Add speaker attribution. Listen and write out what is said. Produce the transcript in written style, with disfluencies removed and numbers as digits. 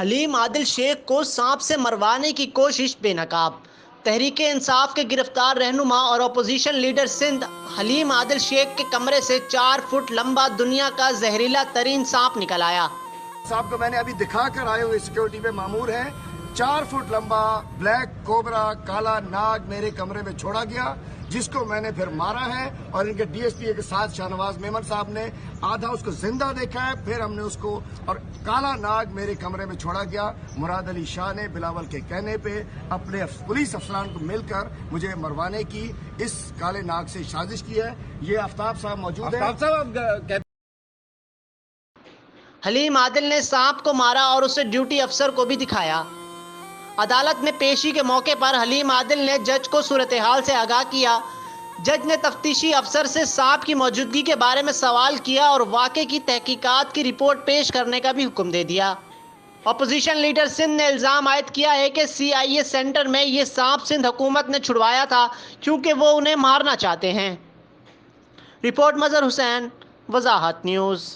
Speaker 1: حلیم عادل شیخ کو سانپ سے مروانے کی کوشش بے نقاب۔ تحریک انصاف کے گرفتار رہنما اور اپوزیشن لیڈر سندھ حلیم عادل شیخ کے کمرے سے 4 فٹ لمبا دنیا کا زہریلا ترین سانپ نکل آیا۔
Speaker 2: صاحب کو میں نے ابھی دکھا کر آئے ہوئے سیکیورٹی پہ مامور ہیں۔ 4 فٹ لمبا بلیک کوبرا کالا ناگ میرے کمرے میں چھوڑا گیا، جس کو میں نے پھر مارا ہے، اور ان کے ڈی ایس پی کے ساتھ شاہنواز میمن صاحب نے آدھا اس کو زندہ دیکھا ہے، پھر ہم نے اس کو، اور کالا ناگ میرے کمرے میں چھوڑا گیا۔ مراد علی شاہ نے بلاول کے کہنے پہ اپنے پولیس افسران کو مل کر مجھے مروانے کی اس کالے ناگ سے سازش کی ہے۔ یہ آفتاب صاحب موجود ہیں۔
Speaker 1: حلیم عادل نے سانپ کو مارا اور اسے ڈیوٹی افسر کو بھی دکھایا۔ عدالت میں پیشی کے موقع پر حلیم عادل نے جج کو صورتحال سے آگاہ کیا۔ جج نے تفتیشی افسر سے سانپ کی موجودگی کے بارے میں سوال کیا اور واقعے کی تحقیقات کی رپورٹ پیش کرنے کا بھی حکم دے دیا۔ اپوزیشن لیڈر سندھ نے الزام عائد کیا ہے کہ CIA سینٹر میں یہ سانپ سندھ حکومت نے چھڑوایا تھا کیونکہ وہ انہیں مارنا چاہتے ہیں۔ رپورٹ مظہر حسین، وضاحت نیوز۔